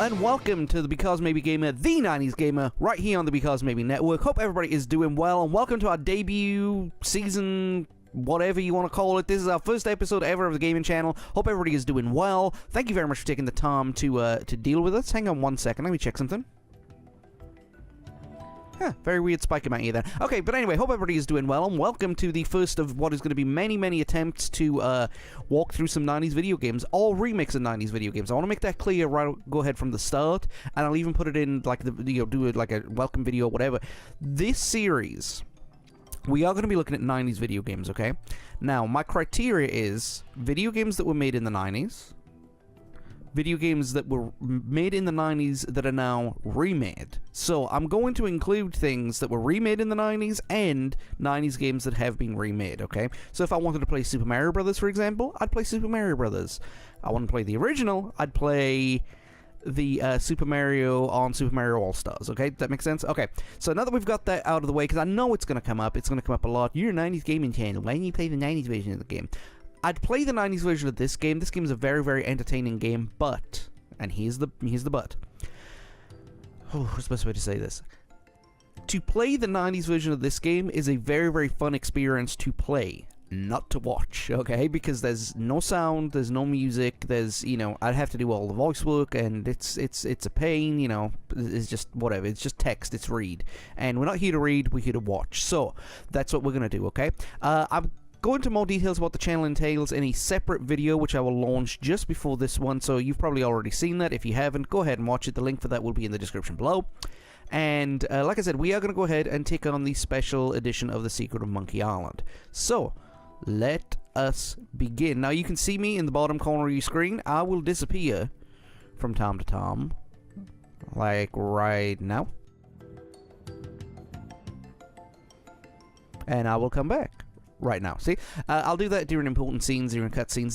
and welcome to the Because Maybe Gamer, the 90s Gamer, right here on the Because Maybe Network. Hope everybody is doing well, and welcome to our debut season, whatever you want to call it. This is our first episode ever of the gaming channel. Hope everybody is doing well. Thank you very much for taking the time to deal with us. Hang on one second, let me check something. Huh, very weird spike in my ear there. Okay, but anyway, hope everybody is doing well, and welcome to the first of what is going to be many attempts to walk through some 90s video games, all remakes of 90s video games. I want to make that clear right go ahead from the start, and I'll even put it in, like, do it like a welcome video or whatever. This series, we are going to be looking at 90s video games, okay? Now, my criteria is video games that were made in the 90s, video games that were made in the 90s that are now remade. So I'm going to include things that were remade in the 90s and 90s games that have been remade, okay? So if I wanted to play Super Mario Brothers, for example, I'd play Super Mario Brothers. I want to play the original, I'd play the Super Mario on Super Mario All-Stars, okay? Does that make sense? Okay, so now that we've got that out of the way, because I know it's going to come up a lot. You're a 90s gaming channel, why don't you play the 90s version of the game? I'd play the 90s version of this game. This game is a very entertaining game, but, and here's the but. Oh, what's the best way to say this? To play the 90s version of this game is a very fun experience to play, not to watch, okay? Because there's no sound, there's no music, there's, you know, I'd have to do all the voice work, and it's a pain, you know, it's just whatever, it's just text, it's read. And we're not here to read, we're here to watch. So, that's what we're gonna do, okay? I'm go into more details about the channel entails in a separate video which I will launch just before this one, so you've probably already seen that. If you haven't, go ahead and watch it. The link for that will be in the description below. And like I said, we are going to go ahead and take on the special edition of The Secret of Monkey Island. So, let us begin. Now, you can see me in the bottom corner of your screen. I will disappear from time to time, like right now. And I will come back right now. See, I'll do that during important scenes, during cutscenes.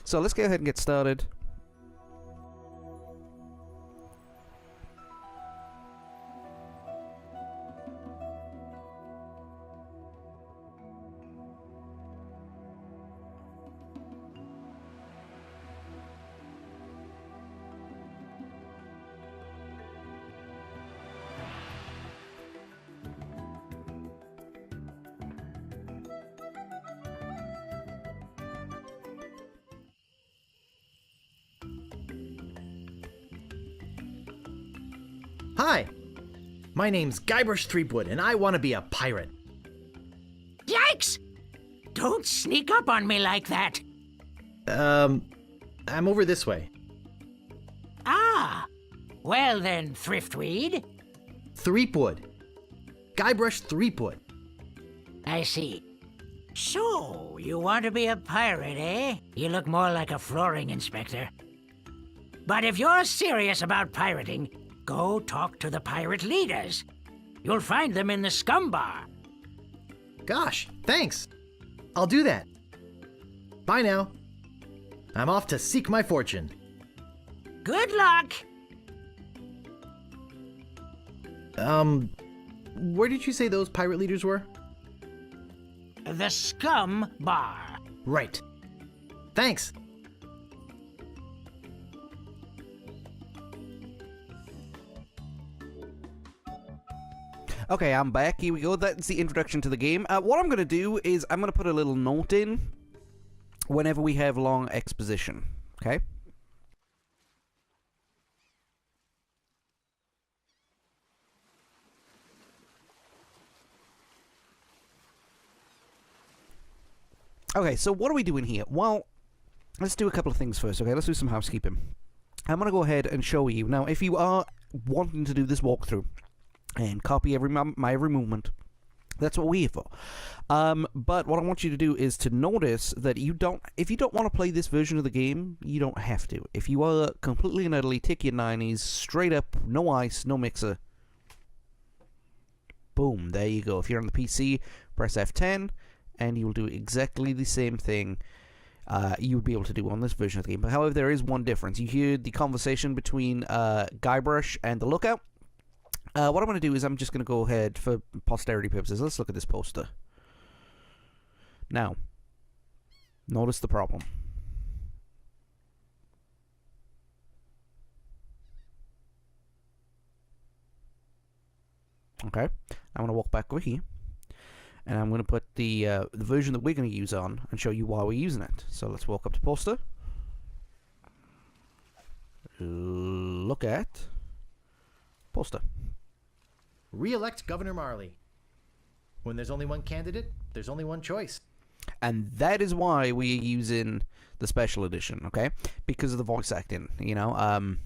So let's go ahead and get started. Hi, my name's Guybrush Threepwood, and I want to be a pirate. Yikes! Don't sneak up on me like that. I'm over this way. Ah, well then, Thriftweed. Threepwood. Guybrush Threepwood. I see. So, you want to be a pirate, eh? You look more like a flooring inspector. But if you're serious about pirating, go talk to the pirate leaders. You'll find them in the Scumm bar. Gosh, thanks. I'll do that. Bye now. I'm off to seek my fortune. Good luck! Where did you say those pirate leaders were? The Scumm bar. Right. Thanks. Okay, I'm back. Here we go. That's the introduction to the game. What I'm going to do is I'm going to put a little note in whenever we have long exposition. Okay? Okay, so what are we doing here? Well, let's do a couple of things first, okay? Let's do some housekeeping. I'm going to go ahead and show you. Now, if you are wanting to do this walkthrough and copy my every movement, that's what we're here for. But what I want you to do is to notice that if you don't want to play this version of the game, you don't have to. If you are completely and utterly tick your 90s, straight up, no ice, no mixer, boom, there you go. If you're on the PC, press F10, and you will do exactly the same thing you would be able to do on this version of the game. But however, there is one difference. You hear the conversation between Guybrush and the Lookout. What I'm going to do is I'm just going to go ahead, for posterity purposes, let's look at this poster. Now, notice the problem. Okay, I'm gonna walk back over here, and I'm gonna put the version that we're gonna use on and show you why we're using it. So let's walk up to poster. Look at poster. Re-elect Governor Marley. When there's only one candidate, there's only one choice. And that is why we're using the special edition, okay? Because of the voice acting, you know?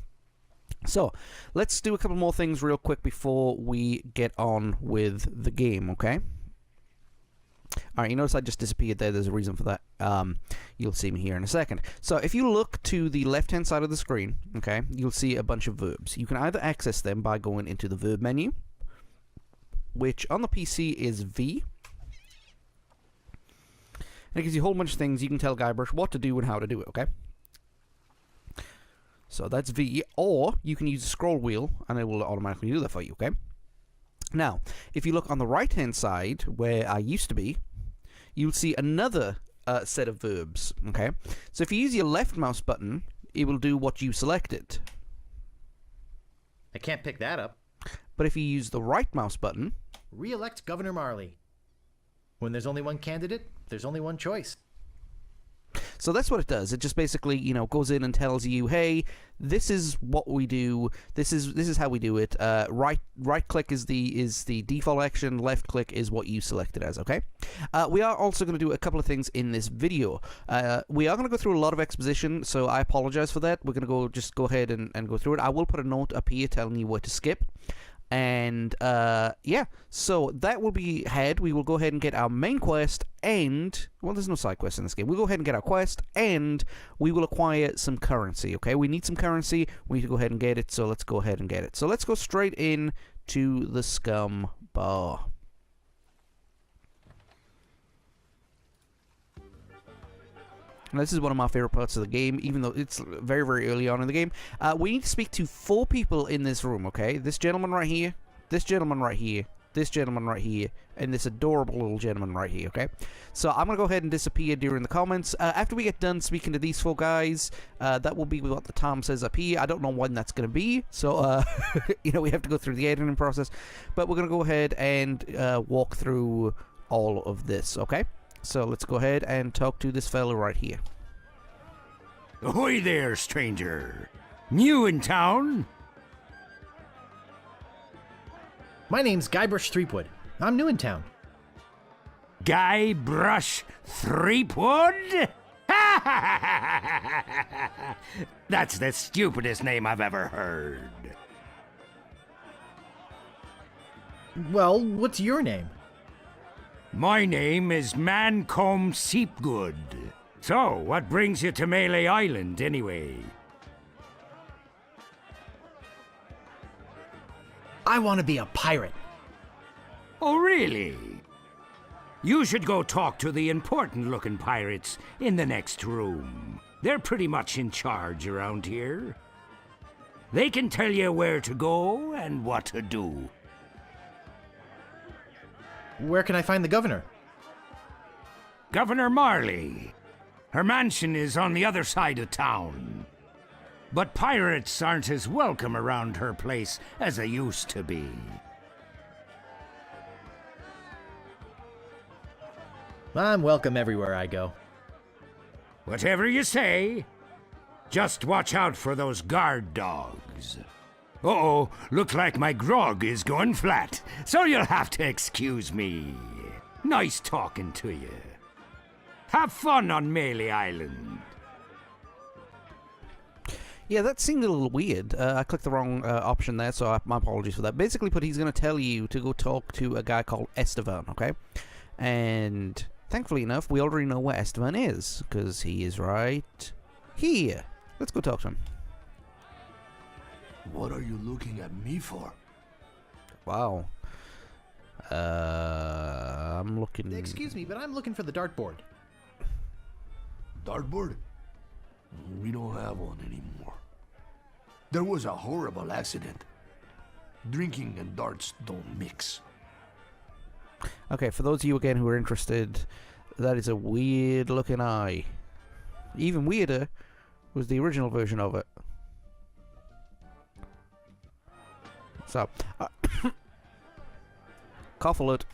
So, let's do a couple more things real quick before we get on with the game, okay? Alright, you notice I just disappeared there. There's a reason for that. You'll see me here in a second. So, if you look to the left-hand side of the screen, okay, you'll see a bunch of verbs. You can either access them by going into the verb menu, which on the PC is V. And it gives you a whole bunch of things. You can tell Guybrush what to do and how to do it, okay? So that's V. Or you can use the scroll wheel, and it will automatically do that for you, okay? Now, if you look on the right-hand side, where I used to be, you'll see another set of verbs, okay? So if you use your left mouse button, it will do what you selected. I can't pick that up. But if you use the right mouse button... Re-elect Governor Marley. When there's only one candidate, there's only one choice. So that's what it does. It just basically, you know, goes in and tells you, hey, this is what we do. This is how we do it. Right click is the default action. Left click is what you selected as. Okay. We are also going to do a couple of things in this video. We are going to go through a lot of exposition, so I apologize for that. We're going to just go ahead and go through it. I will put a note up here telling you where to skip. And yeah, so that will be had. We will go ahead and get our main quest, and well, there's no side quest in this game. We'll go ahead and get our quest, and we will acquire some currency. Okay, we need some currency. We need to go ahead and get it. So let's go ahead and get it. So let's go straight in to the Scumm bar. And this is one of my favorite parts of the game, even though it's very, very early on in the game. We need to speak to 4 people in this room, okay? This gentleman right here, this gentleman right here, this gentleman right here, and this adorable little gentleman right here, okay? So I'm going to go ahead and disappear during the comments. After we get done speaking to these 4 guys, that will be what the Tom says up here. I don't know when that's going to be, so, you know, we have to go through the editing process. But we're going to go ahead and walk through all of this, okay? So let's go ahead and talk to this fellow right here. Ahoy there, stranger. New in town? My name's Guybrush Threepwood. I'm new in town. Guybrush Threepwood? That's the stupidest name I've ever heard. Well, what's your name? My name is Mancomb Seepgood. So, what brings you to Melee Island, anyway? I want to be a pirate. Oh, really? You should go talk to the important-looking pirates in the next room. They're pretty much in charge around here. They can tell you where to go and what to do. Where can I find the governor? Governor Marley. Her mansion is on the other side of town. But pirates aren't as welcome around her place as they used to be. I'm welcome everywhere I go. Whatever you say. Just watch out for those guard dogs. Uh-oh, looks like my grog is going flat, so you'll have to excuse me. Nice talking to you. Have fun on Melee Island. Yeah, that seemed a little weird. I clicked the wrong option there, so my apologies for that. Basically, but he's going to tell you to go talk to a guy called Estevan, okay? And thankfully enough, we already know where Estevan is, because he is right here. Let's go talk to him. What are you looking at me for? Wow. I'm looking... Excuse me, but I'm looking for the dartboard. Dartboard? We don't have one anymore. There was a horrible accident. Drinking and darts don't mix. Okay, for those of you again who are interested, that is a weird looking eye. Even weirder was the original version of it. So, Cough alert.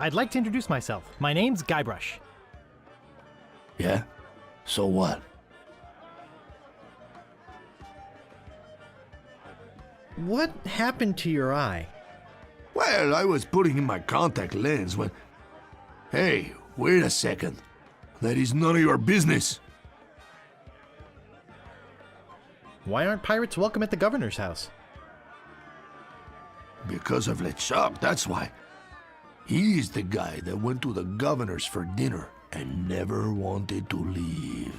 I'd like to introduce myself. My name's Guybrush. Yeah? So what? What happened to your eye? Well, I was putting in my contact lens when... Hey, wait a second. That is none of your business. Why aren't pirates welcome at the governor's house? Because of LeChuck, that's why. He's the guy that went to the governor's for dinner and never wanted to leave.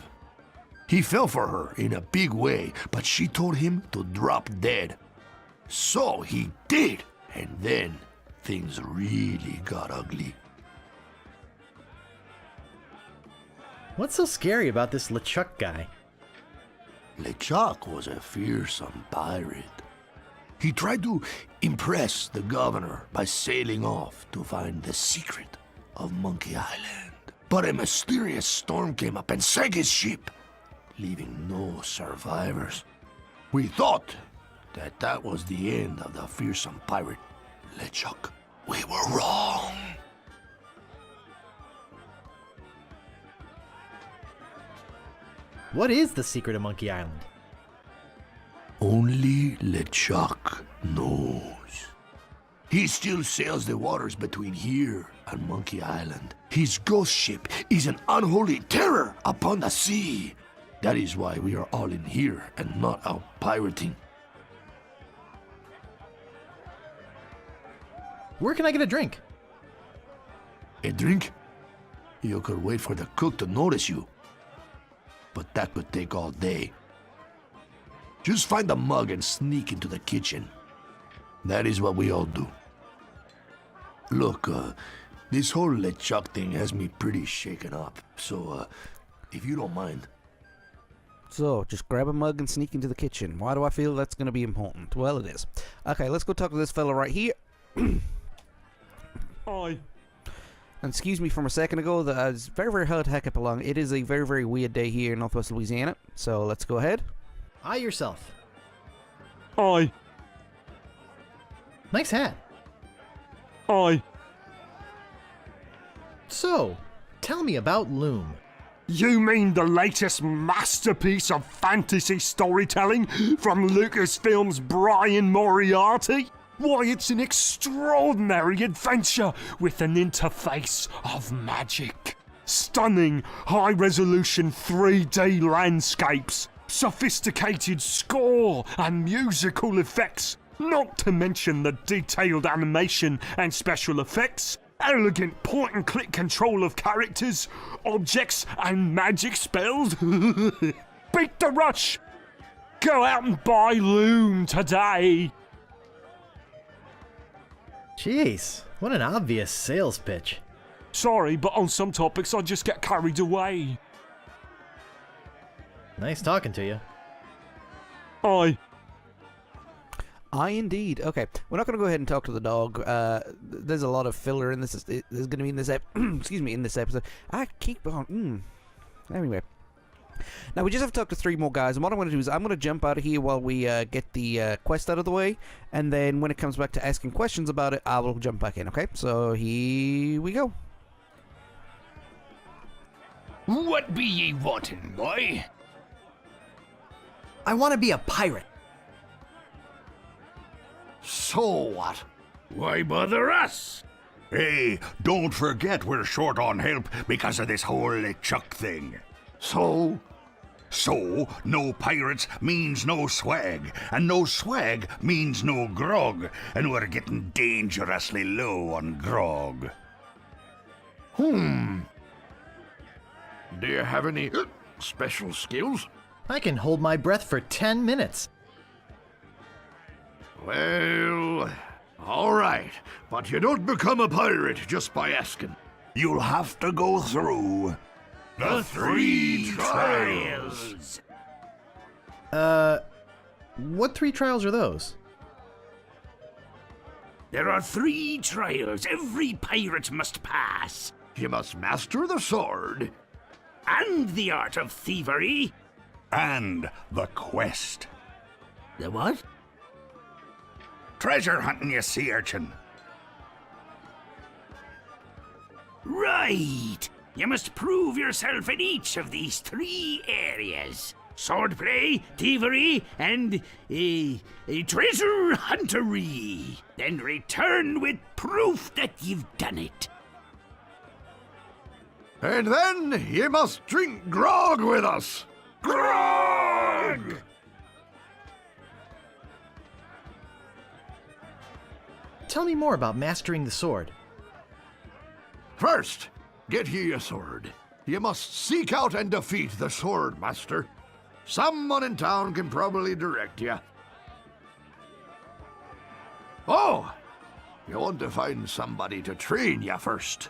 He fell for her in a big way, but she told him to drop dead. So he did, and then things really got ugly. What's so scary about this LeChuck guy? LeChuck was a fearsome pirate. He tried to impress the governor by sailing off to find the secret of Monkey Island. But a mysterious storm came up and sank his ship, leaving no survivors. We thought that was the end of the fearsome pirate, LeChuck. We were wrong. What is the secret of Monkey Island? Only LeChuck knows. He still sails the waters between here and Monkey Island. His ghost ship is an unholy terror upon the sea. That is why we are all in here and not out pirating. Where can I get a drink? A drink? You could wait for the cook to notice you. But that could take all day. Just find a mug and sneak into the kitchen. That is what we all do. Look, this whole LeChuck thing has me pretty shaken up. So, if you don't mind. So, just grab a mug and sneak into the kitchen. Why do I feel that's going to be important? Well, it is. Okay, let's go talk to this fella right here. Hi. And excuse me from a second ago, it's very, very hard to hack up along. It is a very, very weird day here in Northwest Louisiana. So, let's go ahead. Eye yourself. Hi. Nice hat. Hi. So, tell me about Loom. You mean the latest masterpiece of fantasy storytelling from Lucasfilm's Brian Moriarty? Why, it's an extraordinary adventure with an interface of magic. Stunning, high-resolution 3D landscapes, sophisticated score and musical effects, not to mention the detailed animation and special effects, elegant point-and-click control of characters, objects and magic spells. Beat the rush! Go out and buy Loom today! Jeez, what an obvious sales pitch. Sorry, but on some topics I just get carried away. Nice talking to you. Aye. I indeed. Okay, we're not going to go ahead and talk to the dog. There's a lot of filler in this. There's going to be in this excuse me, in this episode. I keep on. Anyway. Now we just have to talk to 3 more guys, and what I'm going to do is I'm going to jump out of here while we get the quest out of the way, and then when it comes back to asking questions about it, I will jump back in, okay? So here we go. What be ye wanting, boy? I want to be a pirate. So what? Why bother us? Hey, don't forget we're short on help because of this whole LeChuck thing. So? So, no pirates means no swag, and no swag means no grog, and we're getting dangerously low on grog. Do you have any special skills? I can hold my breath for 10 minutes. Well, all right. But you don't become a pirate just by asking. You'll have to go through the 3 trials. What 3 trials are those? There are 3 trials every pirate must pass. You must master the sword. And the art of thievery. And the quest. The what? Treasure hunting, you sea urchin. Right. You must prove yourself in each of these 3 areas. Swordplay, thievery, and treasure huntery. Then return with proof that you've done it. And then ye must drink grog with us. Grog! Tell me more about mastering the sword. First, get ye a sword. Ye must seek out and defeat the sword master. Someone in town can probably direct you. Oh, you want to find somebody to train you first.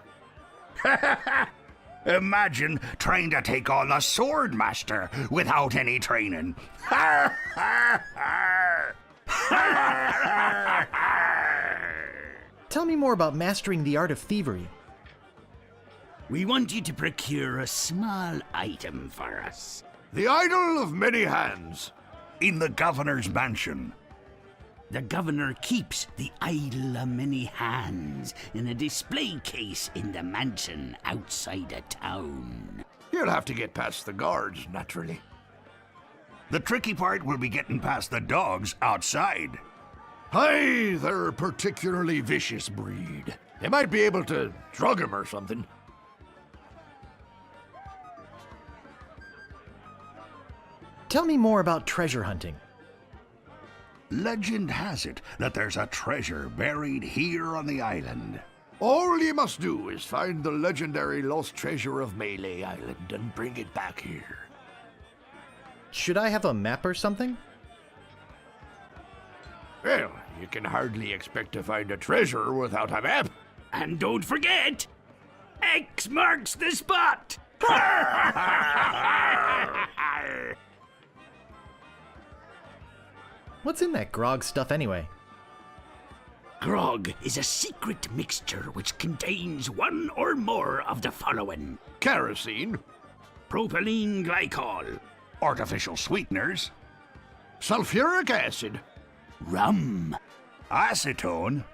Imagine trying to take on the sword master without any training. Tell me more about mastering the art of thievery. We want you to procure a small item for us. The idol of many hands. In the governor's mansion. The governor keeps the idol of many hands in a display case in the mansion outside of town. You'll have to get past the guards, naturally. The tricky part will be getting past the dogs outside. Aye, they're a particularly vicious breed. They might be able to drug him or something. Tell me more about treasure hunting. Legend has it that there's a treasure buried here on the island. All ye must do is find the legendary lost treasure of Melee Island and bring it back here. Should I have a map or something? Well, you can hardly expect to find a treasure without a map. And don't forget, X marks the spot! What's in that grog stuff anyway? Grog is a secret mixture which contains one or more of the following: Kerosene, propylene glycol, artificial sweeteners, sulfuric acid, rum, acetone,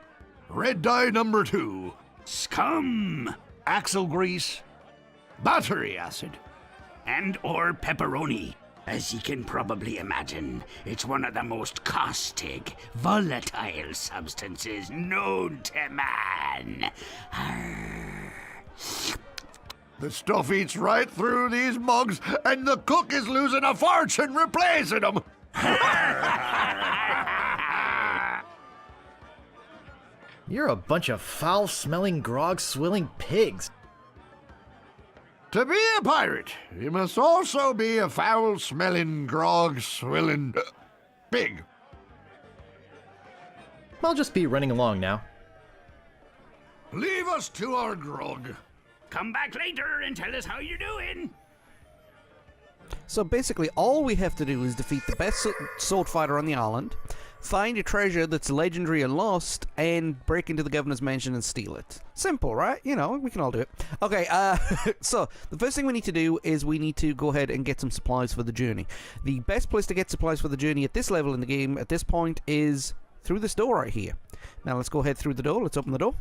red dye number 2, scum, axle grease, battery acid. and or pepperoni. As you can probably imagine, it's one of the most caustic, volatile substances known to man. Arr. The stuff eats right through these mugs, and the cook is losing a fortune replacing them. You're a bunch of foul-smelling, grog-swilling pigs. To be a pirate, you must also be a foul-smelling, grog-swilling pig. I'll just be running along now. Leave us to our grog. Come back later and tell us how you're doing. So basically, all we have to do is defeat the best sword fighter on the island, find a treasure that's legendary and lost, and break into the governor's mansion and steal it. Simple, right? You know, we can all do it. Okay, so the first thing we need to do is we need to go ahead and get some supplies for the journey. The best place to get supplies for the journey at this level in the game, at this point, is through this door right here. Now let's go ahead through the door. Let's open the door.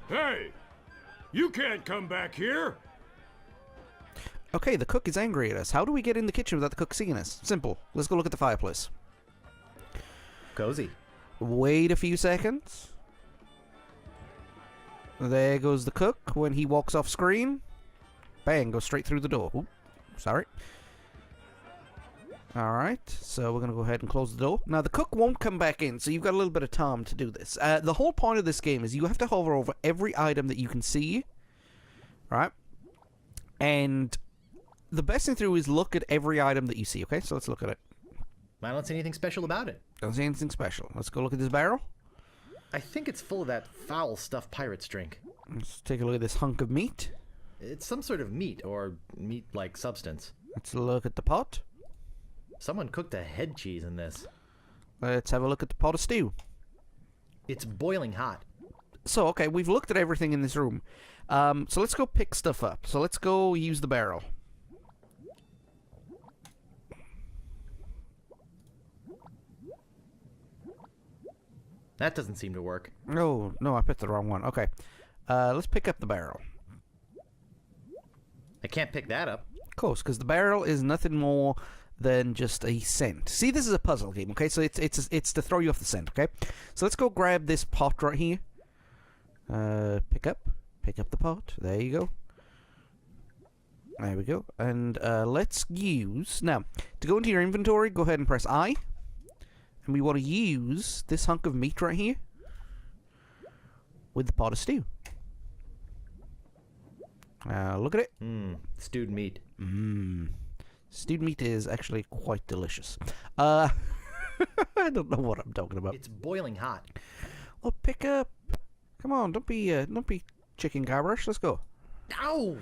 Hey! You can't come back here! Okay, the cook is angry at us. How do we get in the kitchen without the cook seeing us? Simple. Let's go look at the fireplace. Cozy. Wait a few seconds. There goes the cook when he walks off screen. Bang, goes straight through the door. Ooh, sorry. Alright, so we're going to go ahead and close the door. Now, the cook won't come back in, so you've got a little bit of time to do this. The whole point of this game is you have to hover over every item that you can see. Right? And the best thing to do is look at every item that you see, okay? So let's look at it. I don't see anything special about it. Don't see anything special. Let's go look at this barrel. I think it's full of that foul stuff pirates drink. Let's take a look at this hunk of meat. It's some sort of meat or meat-like substance. Let's look at the pot. Someone cooked a head cheese in this. Let's have a look at the pot of stew. It's boiling hot. So, okay, we've looked at everything in this room. So let's go pick stuff up. So let's go use the barrel. That doesn't seem to work. No, I picked the wrong one. Okay. Let's pick up the barrel. I can't pick that up. Of course, because the barrel is nothing more than just a scent. See, this is a puzzle game, okay? So it's to throw you off the scent, okay? So let's go grab this pot right here. Pick up the pot. There you go. There we go. And let's use... Now, to go into your inventory, go ahead and press I. And we want to use this hunk of meat right here with the pot of stew. Look at it. Stewed meat. Stewed meat is actually quite delicious. I don't know what I'm talking about. It's boiling hot. Well, pick up. Come on, don't be chicken Guybrush. Let's go. Ow!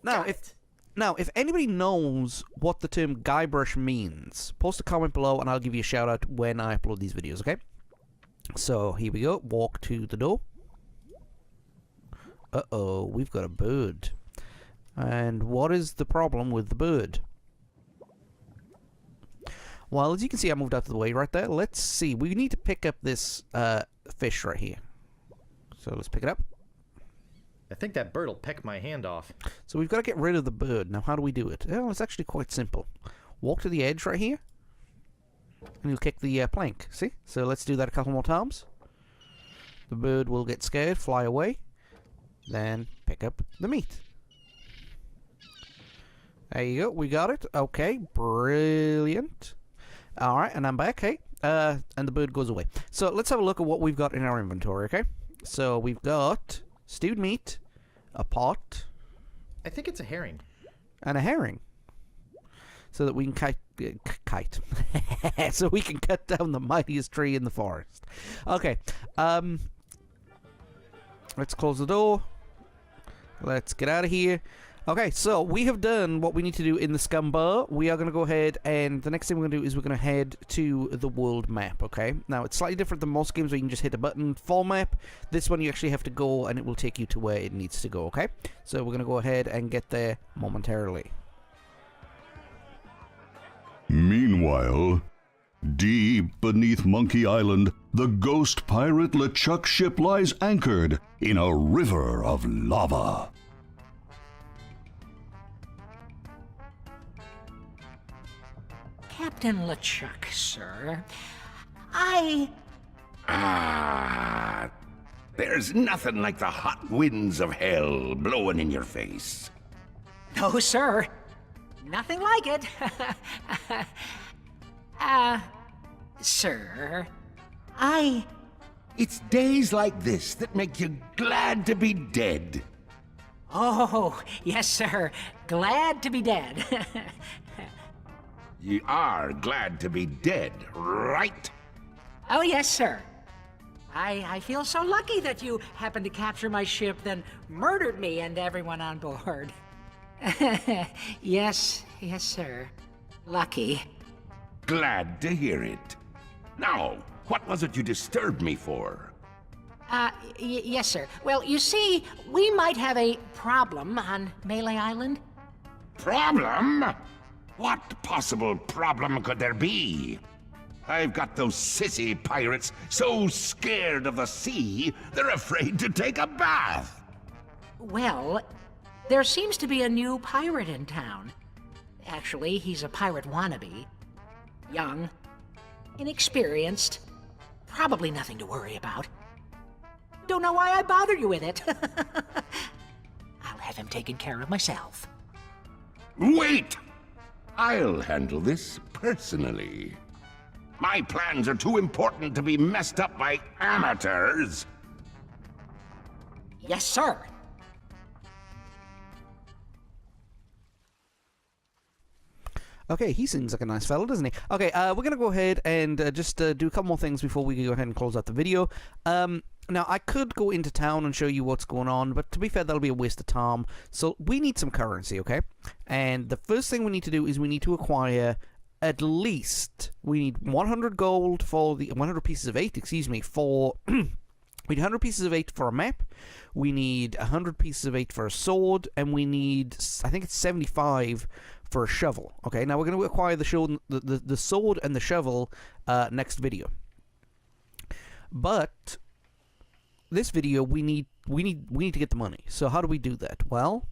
Now, if anybody knows what the term Guybrush means, post a comment below and I'll give you a shout out when I upload these videos, okay? So, here we go. Walk to the door. Uh-oh, we've got a bird. And what is the problem with the bird? Well, as you can see, I moved out of the way right there. Let's see. We need to pick up this fish right here. So, let's pick it up. I think that bird will peck my hand off. So we've got to get rid of the bird. Now, how do we do it? Well, it's actually quite simple. Walk to the edge right here, and you'll kick the plank. See? So let's do that a couple more times. The bird will get scared, fly away, then pick up the meat. There you go. We got it. Okay, brilliant. All right, and I'm back. Hey, and the bird goes away. So let's have a look at what we've got in our inventory. Okay, so we've got stewed meat, a pot. I think it's a herring. And a herring. So that we can kite. So we can cut down the mightiest tree in the forest. Okay. Let's close the door. Let's get out of here. Okay, so we have done what we need to do in the Scumm bar. We are going to go ahead, and the next thing we're going to do is we're going to head to the world map, okay? Now, it's slightly different than most games where you can just hit a button, full map. This one you actually have to go, and it will take you to where it needs to go, okay? So we're going to go ahead and get there momentarily. Meanwhile, deep beneath Monkey Island, the ghost pirate LeChuck ship lies anchored in a river of lava. Captain LeChuck, sir. There's nothing like the hot winds of hell blowing in your face. No, sir. Nothing like it. Sir, It's days like this that make you glad to be dead. Oh, yes, sir. Glad to be dead. You are glad to be dead, right? Oh, yes, sir. I feel so lucky that you happened to capture my ship, then murdered me and everyone on board. Yes, sir. Lucky. Glad to hear it. Now, what was it you disturbed me for? Yes, sir. Well, you see, we might have a problem on Melee Island. Problem? What possible problem could there be? I've got those sissy pirates so scared of the sea, they're afraid to take a bath. Well, there seems to be a new pirate in town. Actually, he's a pirate wannabe. Young, inexperienced, probably nothing to worry about. Don't know why I bother you with it. I'll have him taken care of myself. Wait! I'll handle this personally. My plans are too important to be messed up by amateurs. Yes, sir. Okay, he seems like a nice fellow, doesn't he? Okay, we're going to go ahead and just do a couple more things before we go ahead and close out the video. Now, I could go into town and show you what's going on, but to be fair, that'll be a waste of time. So we need some currency, okay? And the first thing we need to do is we need to acquire at least, we need 100 gold for the, 100 pieces of 8, excuse me, for, we need 100 pieces of 8 for a map, we need 100 pieces of 8 for a sword, and we need, I think it's 75 for a shovel. Okay, now we're going to acquire the sword and the shovel next video. But this video, we need to get the money. So how do we do that? Well,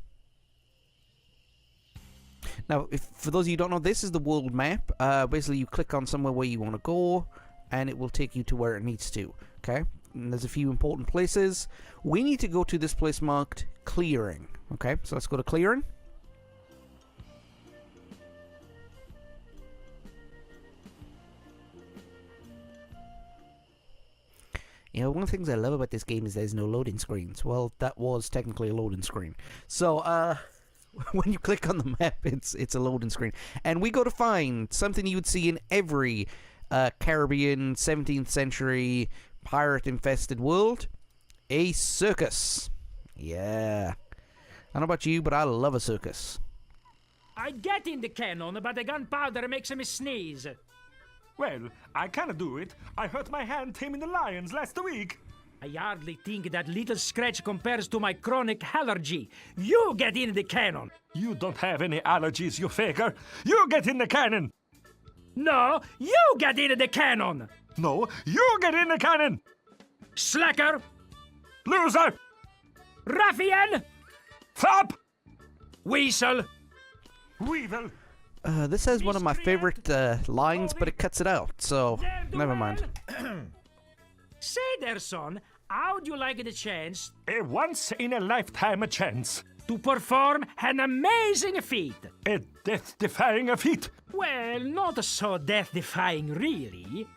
now, for those of you who don't know, this is the world map. Basically, you click on somewhere where you want to go, and it will take you to where it needs to. Okay? And there's a few important places. We need to go to this place marked clearing. Okay? So let's go to clearing. You know, one of the things I love about this game is there's no loading screens. Well, that was technically a loading screen. So, when you click on the map, it's a loading screen. And we go to find something you would see in every Caribbean 17th century pirate-infested world. A circus. Yeah. I don't know about you, but I love a circus. I get in the cannon, but the gunpowder makes me sneeze. Well, I can't do it. I hurt my hand taming the lions last week. I hardly think that little scratch compares to my chronic allergy. You get in the cannon. You don't have any allergies, you faker. You get in the cannon. No, you get in the cannon. No, you get in the cannon. Slacker. Loser. Ruffian. Flop. Weasel. Weevil. This has one of my favorite lines, but it cuts it out, so never mind. Say there, son, how'd you like the chance A once-in-a-lifetime chance. to perform an amazing feat? A death-defying feat. Well, not so death-defying, really.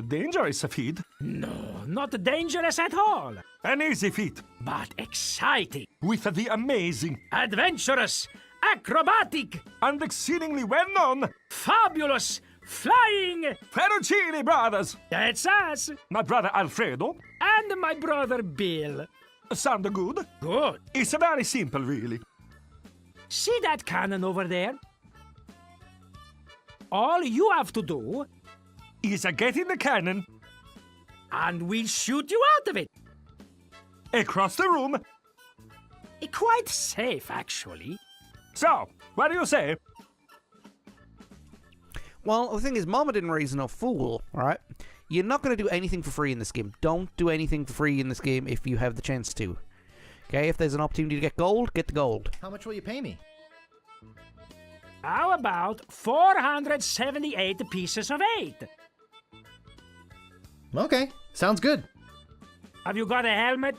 Dangerous feat. No, not dangerous at all, An easy feat. but exciting, With the amazing adventurous, acrobatic, and exceedingly well-known fabulous, flying. Fettucini brothers. That's us, My brother Alfredo. and my brother Bill. Sound good? Good. It's very simple, really. See that cannon over there? All you have to do, Is get in the cannon, and we'll shoot you out of it. across the room. Quite safe, actually. So, what do you say? Well, the thing is, Mama didn't raise no fool, alright? You're not going to do anything for free in this game. Don't do anything for free in this game if you have the chance to. Okay, if there's an opportunity to get gold, get the gold. How much will you pay me? How about 478 pieces of 8? Okay, sounds good. Have you got a helmet?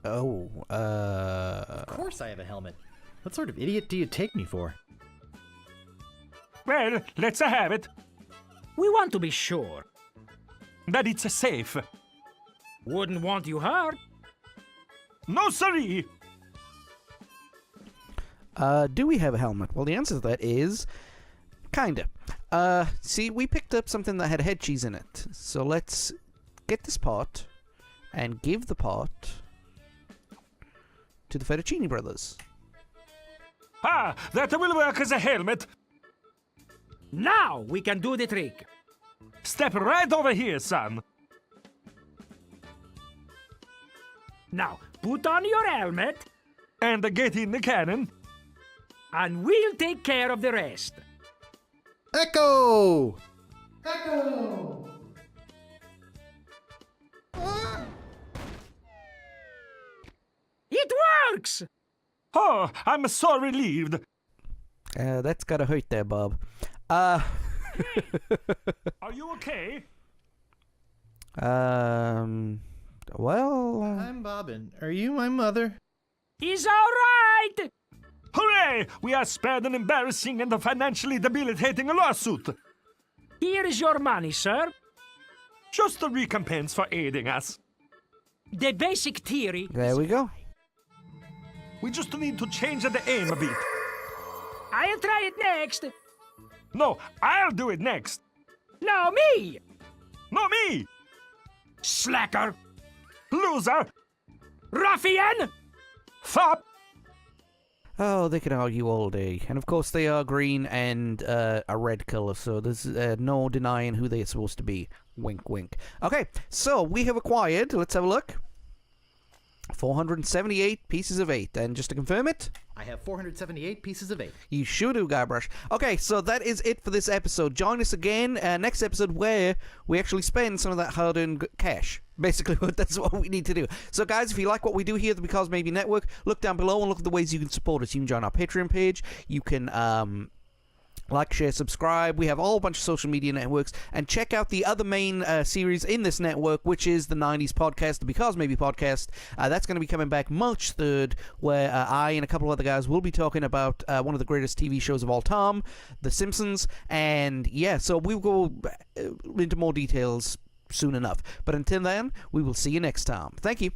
Oh, Of course I have a helmet. What sort of idiot do you take me for? Well, let's have it. We want to be sure. That it's safe. Wouldn't want you hurt. No, siree. do we have a helmet? Well, the answer to that is kinda. See, we picked up something that had head cheese in it. So let's get this pot and give the pot to the Fettucini brothers. Ah, that will work as a helmet. Now we can do the trick. Step right over here, son. Now, put on your helmet, And get in the cannon. and we'll take care of the rest. Echo! It works! Oh, I'm so relieved. That's gotta hurt there, Bob. Are you okay? Well... I'm Bobbin. Are you my mother? He's all right! Hooray! We are spared an embarrassing and financially debilitating lawsuit. Here is your money, sir. Just a recompense for aiding us. The basic theory. There we go. We just need to change the aim a bit. I'll try it next. No, I'll do it next. No, me! No, me! Slacker! Loser! Ruffian! Fop! Oh, they can argue all day. And of course they are green and a red color, so there's no denying who they're supposed to be. Wink, wink. Okay, so we have acquired, let's have a look. 478 pieces of 8. And just to confirm it, I have 478 pieces of 8. you sure do, Guybrush. Okay, so that is it for this episode. Join us again next episode where we actually spend some of that hard-earned cash. Basically, that's what we need to do. So, guys, if you like what we do here at the Because Maybe Network, look down below and look at the ways you can support us. You can join our Patreon page. You can like, share, subscribe. We have a whole bunch of social media networks. And check out the other main series in this network, which is the 90s podcast, the Because Maybe podcast. That's going to be coming back March 3rd, where I and a couple of other guys will be talking about one of the greatest TV shows of all time, The Simpsons. And, yeah, so we'll go into more details soon enough. But until then, we will see you next time. Thank you.